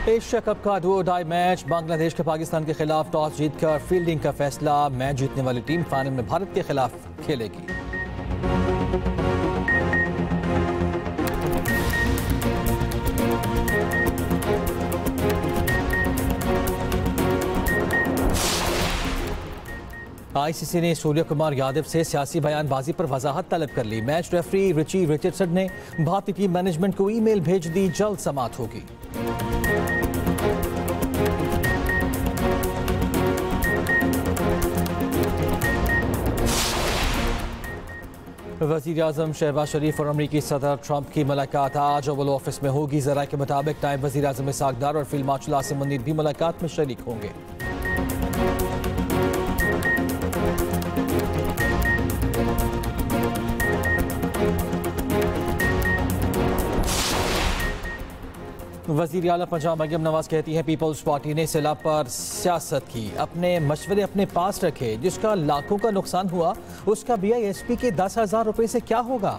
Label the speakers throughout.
Speaker 1: Asia cup का do और die match, Bangladesh का पाकिस्तान के खिलाफ टॉस जीतकर फील्डिंग का फैसला। मैच जीतने वाली टीम फाइनल में भारत के खिलाफ खेलेगी। आईसीसी ने सूर्य कुमार यादव से सियासी बयानबाजी पर वजाहत तलब कर ली। मैच रेफरी रिची रिचर्डसन ने भारतीय टीम मैनेजमेंट को ईमेल भेज दी, जल्द समाअत होगी। वज़ीर आज़म शहबाज शरीफ और अमरीकी सदर ट्रंप की मुलाकात आज ओवल ऑफिस में होगी। ज़राए के मुताबिक नायब वज़ीर आज़म इसहाक डार और फील्ड मार्शल आसिम मुनीर भी मुलाकात में शरीक होंगे। वज़ीर आला पंजाब मरियम नवाज कहती हैं पीपल्स पार्टी ने सैलाब पर सियासत की, अपने मशवरे अपने पास रखे। जिसका लाखों का नुकसान हुआ उसका BISP के 10,000 रुपए से क्या होगा।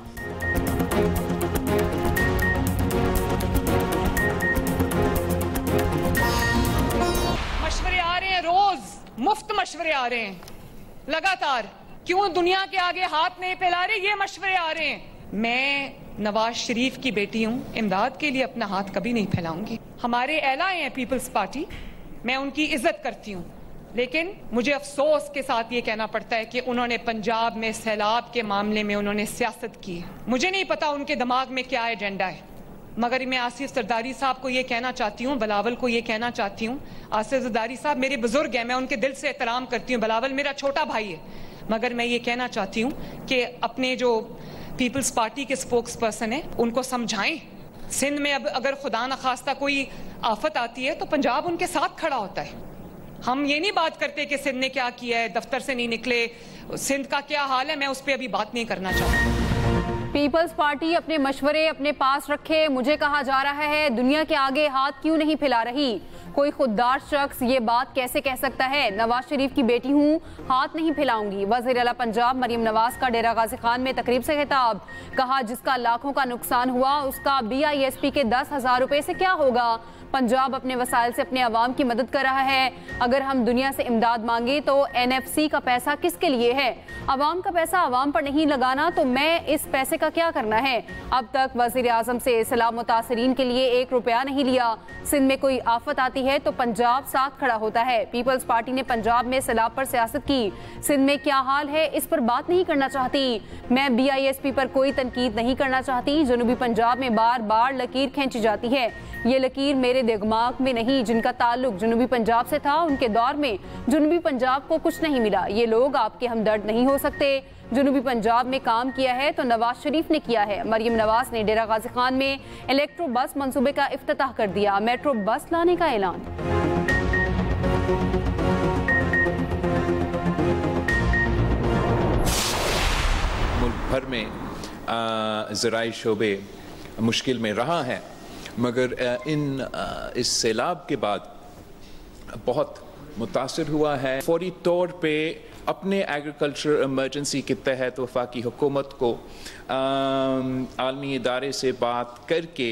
Speaker 2: मशवरे आ रहे हैं, रोज मुफ्त मशवरे आ रहे हैं लगातार। क्यों दुनिया के आगे हाथ नहीं फैला रहे, ये मशवरे आ रहे हैं। मैं नवाज शरीफ की बेटी हूँ, इमदाद के लिए अपना हाथ कभी नहीं फैलाऊंगी। हमारे एलाए हैं पीपल्स पार्टी, मैं उनकी इज्जत करती हूँ, लेकिन मुझे अफसोस के साथ ये कहना पड़ता है कि उन्होंने पंजाब में सैलाब के मामले में उन्होंने सियासत की। मुझे नहीं पता उनके दिमाग में क्या एजेंडा है, मगर मैं आसिफ जरदारी साहब को ये कहना चाहती हूँ, बिलावल को ये कहना चाहती हूँ। आसिफ जरदारी साहब मेरे बुजुर्ग हैं, मैं उनके दिल से एहतराम करती हूँ। बिलावल मेरा छोटा भाई है, मगर मैं ये कहना चाहती हूँ कि अपने जो पीपल्स पार्टी के स्पोक्स पर्सन है उनको समझाएं। सिंध में अब अगर खुदा न खास्ता कोई आफत आती है तो पंजाब उनके साथ खड़ा होता है। हम ये नहीं बात करते कि सिंध ने क्या किया है, दफ्तर से नहीं निकले, सिंध का क्या हाल है, मैं उस पर अभी बात नहीं करना चाहती।
Speaker 3: पीपल्स पार्टी अपने मशवरे अपने पास रखे, मुझे कहा जा रहा है दुनिया के आगे हाथ क्यों नहीं फैला रही। कोई खुददार शख्स ये बात कैसे कह सकता है। नवाज शरीफ की बेटी हूँ, हाथ नहीं फैलाऊंगी। वज़ीर आला पंजाब मरियम नवाज का डेरा गाजी खान में तकरीब से खिताब, कहा जिसका लाखों का नुकसान हुआ उसका BISP के 10,000 रुपए से क्या होगा। पंजाब अपने वसाइल से अपने अवाम की मदद कर रहा है। अगर हम दुनिया से इमदाद मांगे तो NFC का पैसा किसके लिए है। अवाम का पैसा अवाम पर नहीं लगाना तो मैं इस पैसे का क्या करना है। अब तक वज़ीर आज़म से सैलाब मुतासरीन के लिए 1 रुपया नहीं लिया। सिंध में कोई आफत आती है तो पंजाब साथ खड़ा होता है। पीपल्स पार्टी ने पंजाब में सैलाब पर सियासत की, सिंध में क्या हाल है इस पर बात नहीं करना चाहती। मैं BISP पर कोई तनकीद नहीं करना चाहती। जनूबी पंजाब में बार बार लकीर खींची जाती है, ये लकीर मेरे दिमाग में नहीं। जिनका ताल्लुक जनूबी पंजाब से था उनके दौर में जनूबी पंजाब को कुछ नहीं मिला। ये लोग आपके हमदर्द नहीं हो सकते। जनूबी पंजाब में काम किया है तो नवाज शरीफ ने किया है। मरियम नवाज ने डेरा गाजी खान में इलेक्ट्रो बस मंसूबे का इफ्तिताह कर दिया, मेट्रो बस लाने का ऐलान।
Speaker 4: मुल्क भर में ज़राई शोबे मुश्किल में रहा है, मगर इस सैलाब के बाद बहुत मुतासिर हुआ है। फौरी तौर पे अपने एग्रीकल्चर इमरजेंसी के तहत वफाकी हुकूमत को आलमी इदारे से बात करके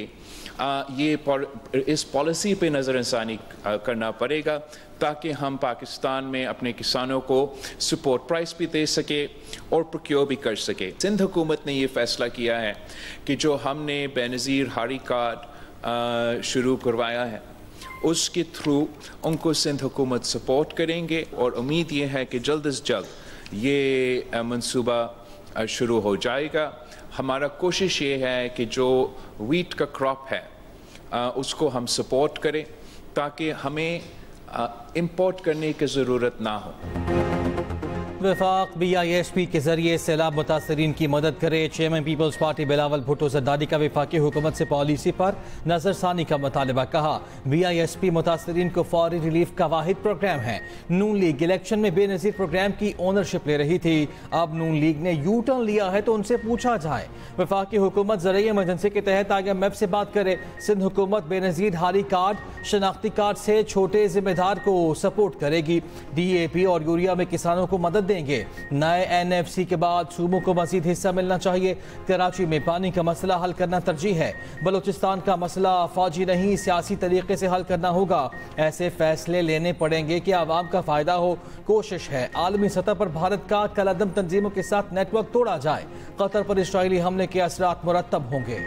Speaker 4: इस पॉलिसी पे नज़रसानी करना पड़ेगा ताकि हम पाकिस्तान में अपने किसानों को सपोर्ट प्राइस भी दे सके और प्रोक्योर भी कर सके। सिंध हुकूमत ने ये फैसला किया है कि जो हमने बेनज़ीर हारी कार्ड शुरू करवाया है उसके थ्रू उनको सिंध हुकूमत सपोर्ट करेंगे और उम्मीद ये है कि जल्द अज जल्द ये मंसूबा शुरू हो जाएगा। हमारा कोशिश ये है कि जो वीट का क्रॉप है उसको हम सपोर्ट करें ताकि हमें इंपोर्ट करने की ज़रूरत ना हो।
Speaker 1: वफाक BISP के जरिए सैलाब मुतासरीन की मदद करे। चेयरमैन पीपल्स पार्टी बिलावल भुट्टो जरदारी का वफाकी हुकूमत से पॉलिसी पर नजरसानी का मुतालबा। कहा BISP मुतासरीन को फौरी रिलीफ का वाहिद प्रोग्राम है। नून लीग इलेक्शन में बेनज़ीर प्रोग्राम की ओनरशिप ले रही थी, अब नून लीग ने यू टर्न लिया है तो उनसे पूछा जाए। वफाकी हुकूमत ज़रिए इमरजेंसी के तहत IMF से बात करे। सिंध हुकूमत बेनज़ीर हारी कार्ड शनाख्ती कार्ड से छोटे जिम्मेदार को सपोर्ट करेगी। DAP और यूरिया में किसानों को मदद देंगे। नए NFC के बाद सूबों को मजीद हिस्सा मिलना चाहिए। कराची में पानी का मसला हल करना तरजीह है। बलूचिस्तान का मसला फौजी नहीं सियासी तरीके से हल करना होगा। ऐसे फैसले लेने पड़ेंगे कि आवाम का फायदा हो। कोशिश है आलमी सतह पर भारत का कलअदम तंजीमों के साथ नेटवर्क तोड़ा जाए। कतर पर इस्राइली हमले के असरात मुरतब होंगे।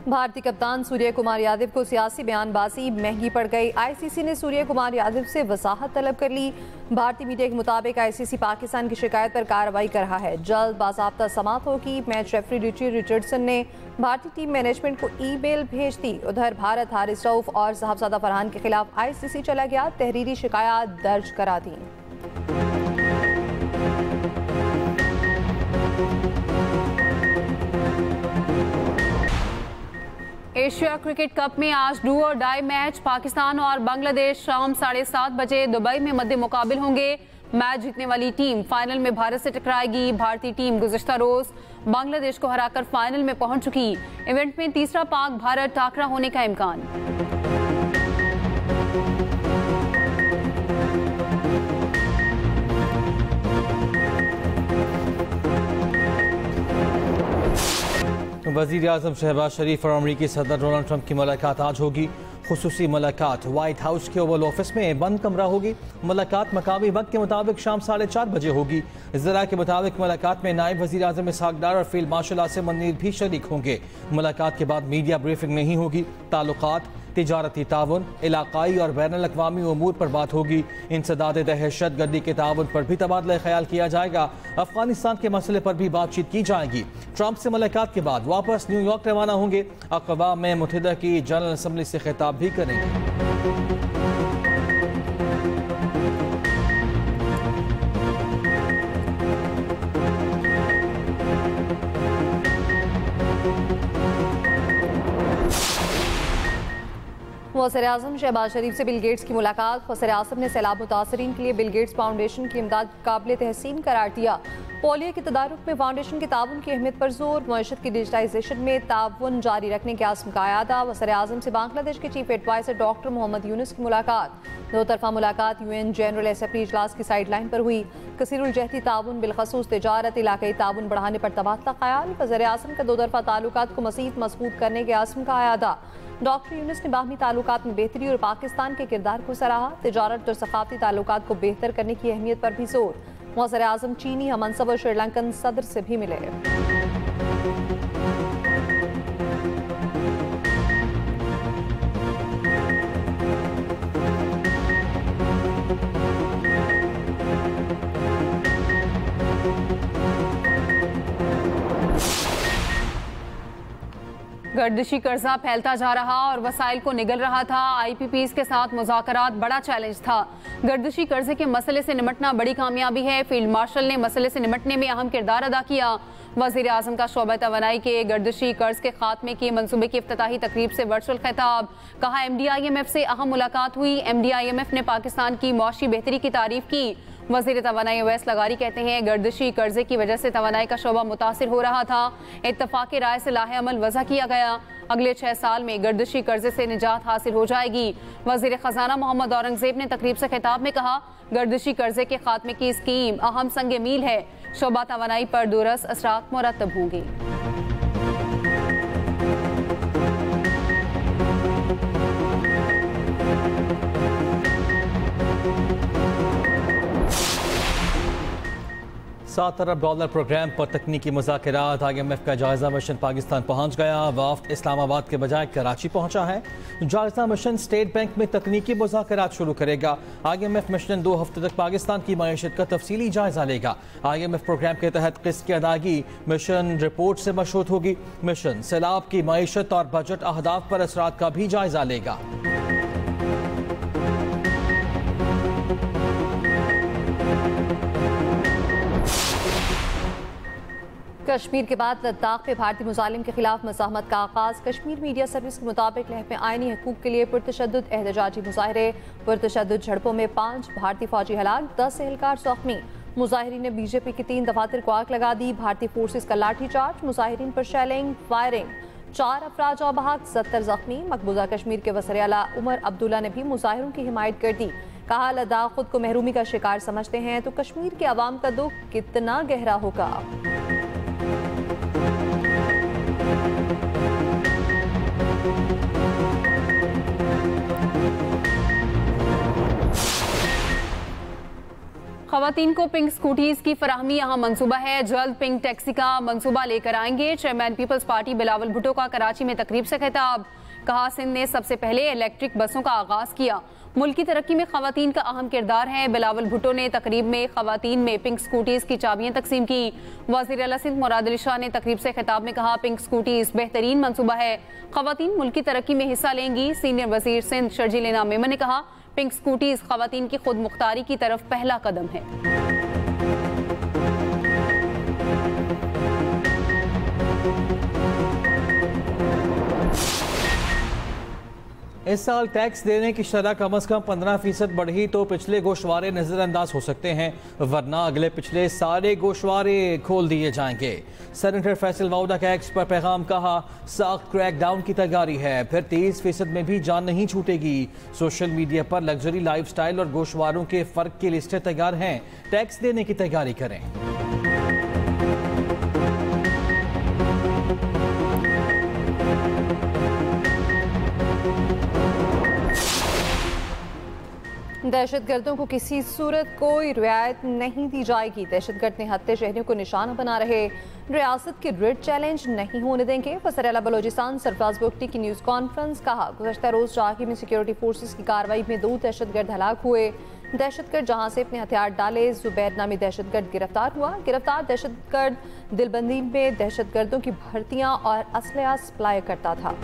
Speaker 5: भारतीय कप्तान सूर्य कुमार यादव को सियासी बयानबाजी महंगी पड़ गई। ICC ने सूर्य कुमार यादव से वजाहत तलब कर ली। भारतीय मीडिया के मुताबिक ICC पाकिस्तान की शिकायत पर कार्रवाई कर रहा है। जल्द बाज़ाब्ता समाअत होगी। मैच रेफरी रिची रिचर्डसन ने भारतीय टीम मैनेजमेंट को ईमेल भेज दी। उधर भारत हारिस रऊफ और साहबजादा फरहान के खिलाफ ICC चला गया। तहरीरी शिकायत दर्ज करा दी।
Speaker 3: एशिया क्रिकेट कप में आज डू और डाई मैच पाकिस्तान और बांग्लादेश शाम 7:30 बजे दुबई में मद्दे मुकाबिल होंगे। मैच जीतने वाली टीम फाइनल में भारत से टकराएगी। भारतीय टीम गुज़िश्ता रोज बांग्लादेश को हराकर फाइनल में पहुंच चुकी। इवेंट में तीसरा पाक भारत टाकरा होने का इम्कान।
Speaker 1: वज़ीर आज़म शहबाज शरीफ और अमरीकी सदर डोनाल्ड ट्रंप की मुलाकात आज होगी। खुसूसी मुलाकात व्हाइट हाउस के ओवल ऑफिस में बंद कमरा होगी। मुलाकात मकामी वक्त के मुताबिक शाम 4:30 बजे होगी। ज़रा के मुताबिक मुलाकात में नायब वज़ीर आज़म इसहाक डार और फील्ड मार्शल आसिम मुनीर भी शरीक होंगे। मुलाकात के बाद मीडिया ब्रीफिंग नहीं होगी। ताल्लुकात, तिजारती ताउन, इलाकाई और बैनुल अक़वामी उमूर पर बात होगी। इंसदाद दहशत गर्दी के ताउन पर भी तबादला ख्याल किया जाएगा। अफगानिस्तान के मसले पर भी बातचीत की जाएगी। ट्रंप से मुलाकात के बाद वापस न्यूयॉर्क रवाना होंगे। अक़वाम मुत्तहिदा की जनरल असम्बली से खिताब भी करेंगे।
Speaker 5: वज़ीर-ए-आज़म शहबाज शरीफ से बिल गेट्स की मुलाकात। वज़ीर-ए-आज़म ने सैलाब मुतासरीन के लिए बिल गेट्स फाउंडेशन की इमदाद काबिल तहसीन करार दिया। पोलियो के तदारुक में फाउंडेशन के ताउन की अहमियत पर जोर। मईशत की डिजिटाइजेशन में ताउन जारी रखने के आज़म का आयादा। वज़ीर-ए-आज़म से बांग्लादेश के chief adviser doctor Muhammad Yunus की मुलाकात। दो तरफा मुलाकात UN जनरल असेंबली इजलास की साइड लाइन पर हुई। कसीरुल जहती ताउन बिलखसूस तिजारत इलाकाई ताउन बढ़ाने पर तबादला ख्याल। वज़ीर-ए-आज़म का दो तरफा ताल्लुकात को मज़ीद मजबूत करने के आज़म का आयादा। डॉक्टर यूनुस ने बाहमी ताल्लुकात में बेहतरी और पाकिस्तान के किरदार को सराहा। तिजारत और सकाफती ताल्लुकात को बेहतर करने की अहमियत पर भी जोर। वज़ीर-ए-आज़म चीनी हममनसब और श्रीलंकन सदर से भी मिले।
Speaker 3: गर्दिशी कर्जा फैलता जा रहा और वसाइल को निगल रहा था। IPPs के साथ मुज़ाकरात बड़ा चैलेंज था। गर्दिशी कर्जे के मसले से निमटना बड़ी कामयाबी है। फील्ड मार्शल ने मसले से निमटने में अहम किरदार अदा किया। वज़ीर आज़म का शोबा तवानाई के गर्दिशी कर्ज के खात्मे के मंसूबे की इफ्तिताही तकरीब से वर्चुअल खिताब। कहा MD-IMF से अहम मुलाकात हुई। MD-IMF ने पाकिस्तान की मौशी बेहतरी की तारीफ की। वज़ीर तवानाई अवैस लगारी कहते हैं गर्दिशी कर्जे की वजह से तवानाई का शोबा मुतासिर हो रहा था। इत्तफाक राय से लाहे अमल वज़ा किया गया। अगले 6 साल में गर्दिशी कर्जे से निजात हासिल हो जाएगी। वज़ीर खजाना मोहम्मद औरंगजेब ने तकरीब से खिताब में कहा गर्दिशी कर्जे के खात्मे की स्कीम अहम संग मील है। शोबा तवानाई पर दूरस असरात मुरतब होंगे।
Speaker 1: $7 अरब प्रोग्राम पर तकनीकी मुज़ाकरात। IMF का जायजा मिशन पाकिस्तान पहुंच गया। वफ्द इस्लामाबाद के बजाय कराची पहुंचा है। जायजा मिशन स्टेट बैंक में तकनीकी मुज़ाकरात शुरू करेगा। IMF मिशन 2 हफ्ते तक पाकिस्तान की मईशत का तफसीली जायजा लेगा। IMF प्रोग्राम के तहत किस्त की अदायगी मिशन रिपोर्ट से मशरूत होगी। मिशन सैलाब की मईशत और बजट अहदाफ पर असरात का भी जायजा लेगा।
Speaker 5: कश्मीर के बाद लद्दाख में भारतीय मुजालिम के खिलाफ मज़ाहमत का आगाज। कश्मीर मीडिया सर्विस के मुताबिक लेह में आईनी हकूक के लिए पुरतशद्दुद एहतजाजी मुजाहरे। पुरतशद्दुद झड़पों में 5 भारतीय फौजी हलाक, 10 एहलकार जख्मी। मुजाहिरीन ने बीजेपी की 3 दफातर को आग लगा दी। भारतीय फोर्सेस का लाठीचार्ज, मुजाहिरीन पर शेलिंग, फायरिंग, 4 अफराद जाँ बहक, 70 जख्मी। मकबूजा कश्मीर के वज़ीर आला उमर अब्दुल्ला ने भी मुजाहिरों की हिमायत कर दी। कहा, लद्दाख खुद को महरूमी का शिकार समझते हैं तो कश्मीर के अवाम का दुख कितना गहरा होगा।
Speaker 3: खवातीन को पिंक स्कूटीज की फराहमी यहाँ मंसूबा है। जल्द पिंक टैक्सी का मंसूबा लेकर आएंगे। चेयरमैन पीपल्स पार्टी बिलावल भुट्टो का कराची में तकरीब से खिताब। कहा, सिंध ने सबसे पहले इलेक्ट्रिक बसों का आगाज किया। मुल्क की तरक्की में खवातीन का अहम किरदार है। बिलावल भुट्टो ने तकरीब में खवातीन में पिंक स्कूटीज की चाबियां तकसीम की। वज़ीर आला सिंध मुराद अली शाह ने तकरीब से खिताब में कहा, पिंक स्कूटीज बेहतरीन मंसूबा है। खवातीन मुल्क की तरक्की में हिस्सा लेंगी। सीनियर वजीर सिंध शर्जील इनाम मेमन ने कहा, पिंक स्कूटीज खवातीन की खुद मुख्तारी की तरफ पहला कदम है।
Speaker 1: इस साल टैक्स देने की शरह कम अज कम 15% बढ़ी तो पिछले गोशवारे नजरअंदाज हो सकते हैं, वरना अगले पिछले सारे गोशवारे खोल दिए जाएंगे। सेनेटर फैसल माउदा का एक्स पर पैगाम, कहा, सख्त क्रैकडाउन की तैयारी है, फिर 30% में भी जान नहीं छूटेगी। सोशल मीडिया पर लग्जरी लाइफस्टाइल और गोशवारों के फर्क की लिस्टें तैयार हैं, टैक्स देने की तैयारी करें।
Speaker 5: दहशतगर्दों को किसी सूरत कोई रियायत नहीं दी जाएगी। दहशतगर्द निहत्ते शहरियों को निशाना बना रहे रियासत की रेड चैलेंज नहीं होने देंगे। वज़ीर आला बलोचिस्तान सरफराज बुगटी की न्यूज़ कॉन्फ्रेंस। कहा, गुज़श्ता रोज़ चाकी में सिक्योरिटी फोर्सेस की कार्रवाई में 2 दहशतगर्द हलाक हुए। दहशतगर्द जहां से अपने हथियार डाले, जुबैर नामी दहशतगर्द गिरफ्तार हुआ। गिरफ्तार दहशतगर्द दिलबंदी में दहशतगर्दों की भर्तियां और असलहा सप्लाई करता था।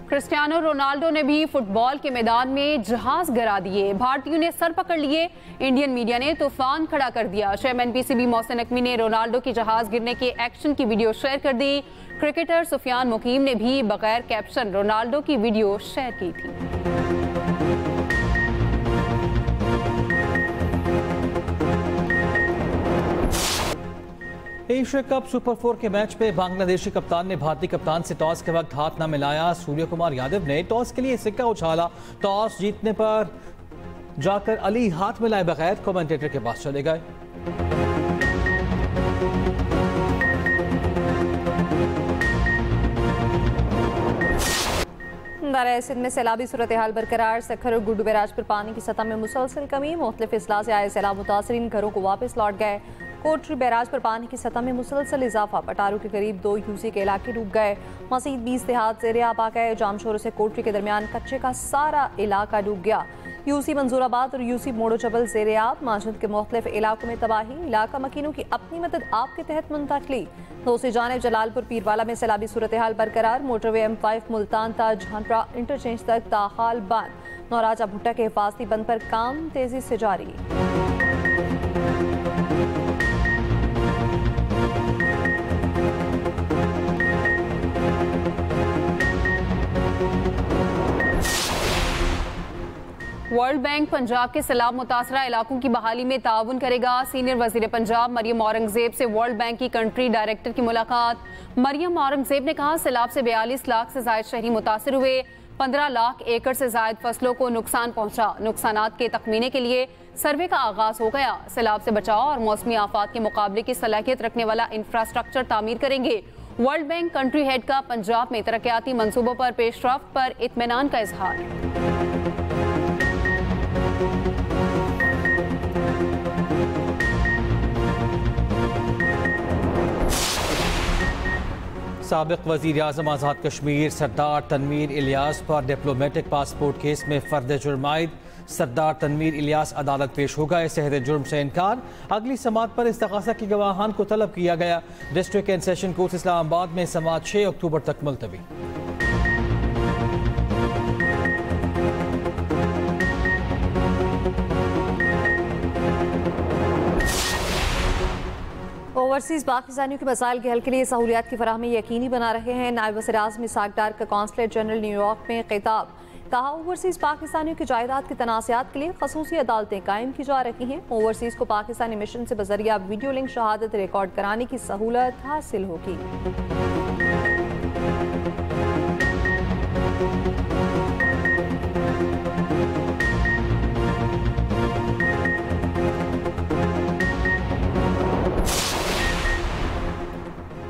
Speaker 3: क्रिस्टियानो रोनाल्डो ने भी फुटबॉल के मैदान में जहाज गिरा दिए। भारतीयों ने सर पकड़ लिए, इंडियन मीडिया ने तूफान खड़ा कर दिया। चेयरमैन पीसीबी मोहसिन नकवी ने रोनाल्डो की जहाज गिरने के एक्शन की वीडियो शेयर कर दी। क्रिकेटर सुफियान मुकीम ने भी बगैर कैप्शन रोनाल्डो की वीडियो शेयर की थी।
Speaker 1: एशिया कप सुपर 4 के मैच में बांग्लादेशी कप्तान ने भारतीय कप्तान से टॉस के वक्त हाथ न मिलाया। सूर्य कुमार यादव ने टॉस के लिए सिक्का उछाला। टॉस जीतने पर जाकर अली हाथ मिलाए बगैर कमेंटेटर के पास चले गए।
Speaker 5: दारा सिंध में सैलाबी सूरत हाल बरकरार। सखर और गुड्डू बैराज पर पानी की सतह में मुसलसल कमी। मुख्तलिफ अजला से आए सैलाब मुतासरीन घरों को वापस लौट गए। कोटरी बैराज पर पानी की सतह में मुसलसल इजाफा। पटारू के करीब 2 यूसी के इलाके डूब गए। मजीद 20 देहात ज़ेरे आब आ गए। जामशोरों से कोटरी के दरमियान कच्चे का सारा इलाका डूब गया। यूसी मंजूराबाद और यूसी मोड़ो जबल ज़ेरे आब। माजद के मुख्तलिफ इलाकों में तबाही। इलाका मकीनों की अपनी मदद आपके तहत मुंतकली। दूसरी जानिब जलालपुर पीरवाला में सैलाबी सूरत हाल बरकरार। मोटरवे M5 मुल्तान ता झांटरा इंटरचेंज तक ताहाल बंद। नौराजा भुट्टा के हिफाजती बंद पर काम तेजी से जारी।
Speaker 3: वर्ल्ड बैंक पंजाब के सैलाब मुतासरा इलाकों की बहाली में ताउन करेगा। सीनियर वजीर पंजाब मरियम औरंगजेब से वर्ल्ड बैंक की कंट्री डायरेक्टर की मुलाकात। मरियम औरंगजेब ने कहा, सैलाब से 42 लाख से ज्यादा शहरी मुतासर हुए। 15 लाख एकड़ से ज्यादा फसलों को नुकसान पहुंचा। नुकसानात के तखमीने के लिए सर्वे का आगाज हो गया। सैलाब से बचाव और मौसमी आफात के मुकाबले की सलाहियत रखने वाला इंफ्रास्ट्रक्चर तामीर करेंगे। वर्ल्ड बैंक कंट्री हेड का पंजाब में तरक्याती मंसूबों पर पेशरफ्त पर इत्मीनान का इजहार।
Speaker 1: साबिक वजीर आज़म आज़ाद कश्मीर सरदार तनवीर इलियास पर डिप्लोमेटिक पासपोर्ट केस में फर्द जुर्म आयद। सरदार तनवीर इलियास अदालत पेश हो गए। सेहत जुर्म से इनकार। अगली समात पर इस्तग़ासा की गवाहान को तलब किया गया। District and session court Islamabad में समात 6 अक्टूबर तक मुलतवी।
Speaker 5: ओवरसीज पाकिस्तानियों के मसाइल के हल के लिए सहूलियात की फराहमी यकीनी बना रहे हैं। नायब वज़ीर आज़म इसहाक डार का कॉन्सुलेट जनरल न्यूयॉर्क में खिताब। कहा, ओवरसीज पाकिस्तानियों की जायदाद की तनाज़ात के लिए खसूसी अदालतें कायम की जा रही हैं। ओवरसीज को पाकिस्तानी मिशन से बजरिया वीडियो लिंक शहादत रिकॉर्ड कराने की सहूलत हासिल होगी।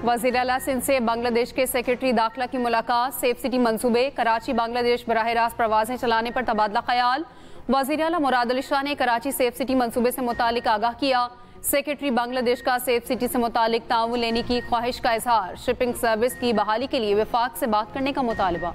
Speaker 3: वज़ीर आला सिंध से बांग्लादेश के सेक्रेटरी दाखिला की मुलाकात। सेफ सिटी मंसूबे, कराची बांग्लादेश बराह रास्त प्रवासें चलाने पर तबादला ख्याल। वज़ीर आला मुराद अली शाह ने कराची सेफ सिटी मंसूबे से मुतालिक आगाह किया। सेक्रेटरी बांग्लादेश का सेफ सिटी से मुतालिक ताउन लेने की ख्वाहिश का इजहार। शिपिंग सर्विस की बहाली के लिए वफाक से बात करने का मुतालबा।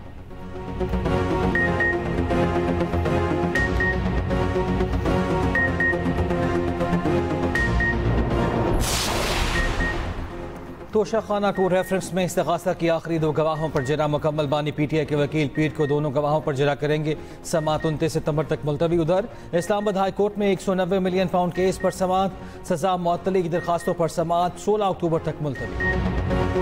Speaker 1: तोशाखाना टू रेफरेंस में इस्तिगासा की आखिरी 2 गवाहों पर जरा मुकम्मल। बानी पीटीआई के वकील पीठ को दोनों गवाहों पर जरा करेंगे। समाअत 29 सितंबर तक मुलतवी। उधर इस्लामाबाद हाई कोर्ट में 190 मिलियन पाउंड केस पर समाअत। सजा मुअत्तली की दरखास्तों पर समाअत 16 अक्टूबर तक मुलतवी।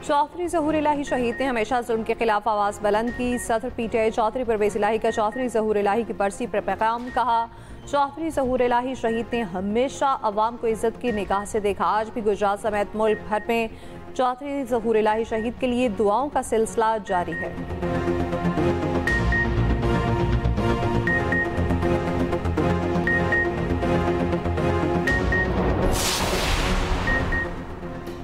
Speaker 5: चौधरी ज़हूर इलाही शहीद ने हमेशा जुल्म के खिलाफ आवाज़ बुलंद की। सदर पीटीआई चौधरी परवेज़ इलाही का चौधरी ज़हूर इलाही की बरसी पर पैगाम। कहा, चौधरी ज़हूर इलाही शहीद ने हमेशा अवाम को इज्जत की निगाह से देखा। आज भी गुजरात समेत मुल्क भर में चौधरी ज़हूर इलाही शहीद के लिए दुआओं का सिलसिला जारी है।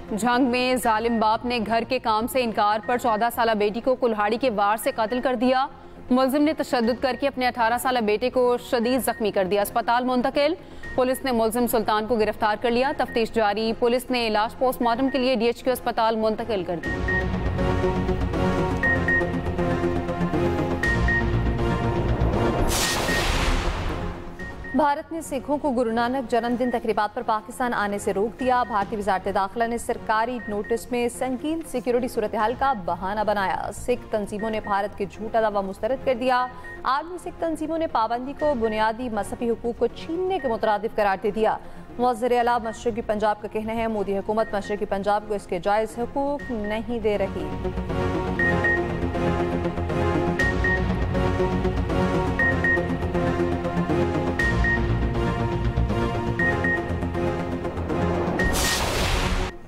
Speaker 3: झंग में जालिम बाप ने घर के काम से इनकार पर 14 साला बेटी को कुल्हाड़ी के वार से कत्ल कर दिया। मुलजिम ने तशद्दुद करके अपने 18 साला बेटे को शदीद जख्मी कर दिया। अस्पताल मुंतकिल। पुलिस ने मुलजिम सुल्तान को गिरफ्तार कर लिया। तफ्तीश जारी। पुलिस ने लाश पोस्टमार्टम के लिए DHQ अस्पताल मुंतकिल कर दी।
Speaker 5: भारत ने सिखों को गुरु नानक जन्मदिन तकरीबात पर पाकिस्तान आने से रोक दिया। भारतीय वजारत दाखिला ने सरकारी नोटिस में संकीर्ण सिक्योरिटी सूरत हाल का बहाना बनाया। सिख तंजीमों ने भारत के झूठा दावा मुस्तरद कर दिया। आलमी सिख तंजीमों ने पाबंदी को बुनियादी मजहबी हुकूक को छीनने के मुतरादिफ करार दे दिया। वज़ीर आला मशरक़ी पंजाब का कहना है, मोदी हुकूमत मशरक़ी पंजाब को इसके जायज़ हुकूक नहीं दे रही।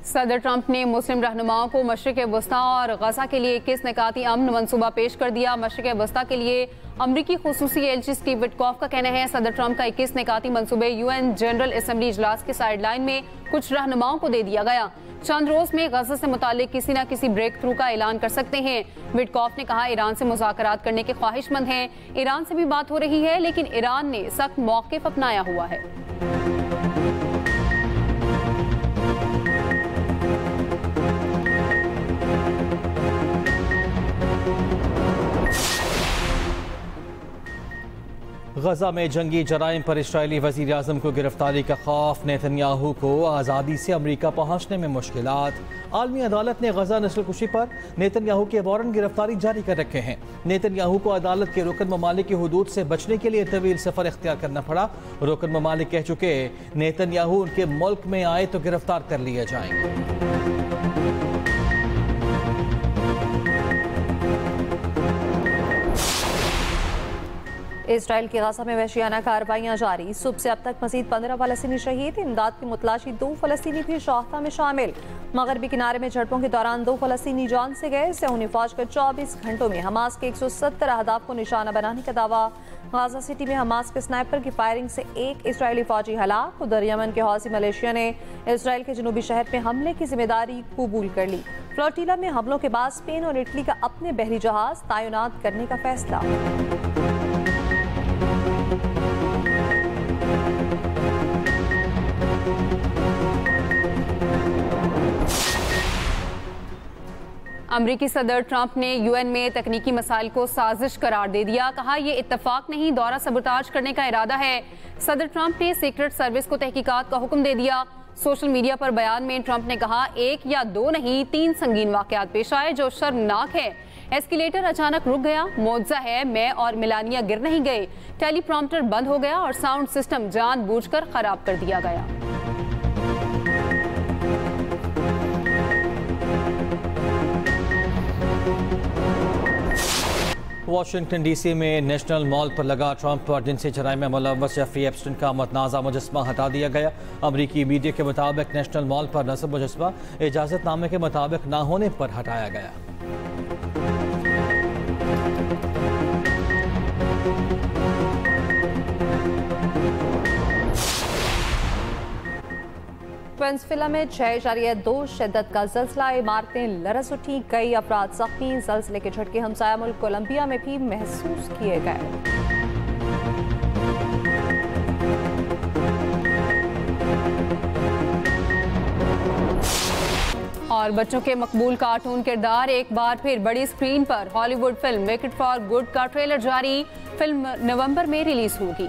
Speaker 3: सदर ट्रंप ने मुस्लिम रहनुमाओं को मशरिक़ वस्ता और गजा के लिए 21 निकाती अमन मनसूबा पेश कर दिया। मशरिक़ वस्ता के लिए अमरीकी खुसूसी एजेंसी स्टीव विटकॉफ का कहना है, सदर ट्रंप का 21 निकाती मनसूबे UN जनरल असम्बली इजलास के साइडलाइन में कुछ रहनुमाओं को दे दिया गया। चंद रोज में गजा से मुतालिक किसी न किसी ब्रेक थ्रू का ऐलान कर सकते हैं। विटकॉफ ने कहा, ईरान से मुज़ाकरात करने के ख्वाहिशमंद हैं। ईरान से भी बात हो रही है, लेकिन ईरान ने सख्त मौक़िफ़ अपनाया हुआ है।
Speaker 1: गजा में जंगी जराइम पर इस्राएली वज़ीर आज़म को गिरफ्तारी का खौफ। नेतन्याहू को आज़ादी से अमरीका पहुँचने में मुश्किलात। आलमी अदालत ने गजा नस्लकुशी पर नेतन्याहू के वारंट गिरफ्तारी जारी कर रखे हैं। नेतन्याहू को अदालत के रुकन ममालिक की हुदूद से बचने के लिए तवील सफ़र इख्तियार करना पड़ा। रुकन ममालिक कह चुके नेतन्याहू उनके मुल्क में आए तो गिरफ्तार कर लिए जाएंगे।
Speaker 5: इसराइल की गजा में वहशियाना कार्रवाइयाँ जारी। सुबह से अब तक मजीद 15 फ़लस्तीनी शहीद। इमदाद की मुतलाशी 2 फ़लस्तीनी भी शोहदा में शामिल। मगरबी किनारे में झड़पों के दौरान 2 फ़लस्तीनी जान से गए। सऊदी फौज का 24 घंटों में हमास के 170 अहदाफ को निशाना बनाने का दावा। गाजा सिटी में हमास के स्नाइपर की फायरिंग से 1 इसराइली फौजी हलाक। उधर यमन के हौसी मलेशिया ने इसराइल के जनूबी शहर में हमले की जिम्मेदारी कबूल कर ली। फ्लोटिला में हमलों के बाद स्पेन और इटली का अपने बहरी जहाज तैनात करने का फैसला।
Speaker 3: अमरीकी सदर ट्रंप ने UN में तकनीकी मसाइल को साजिश करार दे दिया। कहा, यह इत्तफाक नहीं, दौरा सबूताज करने का इरादा है। सदर ट्रंप ने सीक्रेट सर्विस को तहकीकात का हुक्म दे दिया। सोशल मीडिया पर बयान में ट्रंप ने कहा, 1 या 2 नहीं 3 संगीन वाकयात पेश आए जो शर्मनाक है। एस्केलेटर अचानक रुक गया। मौजज़ा है मैं और मिलानिया गिर नहीं गए। टेलीप्रॉम्प्टर बंद हो गया और साउंड सिस्टम जानबूझकर खराब कर दिया गया।
Speaker 1: वाशिंगटन डीसी में नेशनल मॉल पर लगा ट्रंप पर जिनसी जराइम में मुलव्वस जेफरी एप्स्टीन का मतनाज़ा मुजस्मा हटा दिया गया। अमरीकी मीडिया के मुताबिक नेशनल मॉल पर नस्ब मुजस्मा इजाज़तनामे के मुताबिक न होने पर हटाया गया।
Speaker 5: वेनेज़ुएला में 6.2 शिद्दत का ज़लज़ला, इमारतें लरज़ उठी, कई अफराद ज़ख्मी। ज़लज़ले के झटके हमसाया मुल्क कोलंबिया में भी महसूस किए गए।
Speaker 3: और बच्चों के मकबूल कार्टून किरदार एक बार फिर बड़ी स्क्रीन पर। Hollywood film wicket for good का ट्रेलर जारी। फिल्म नवंबर में रिलीज होगी।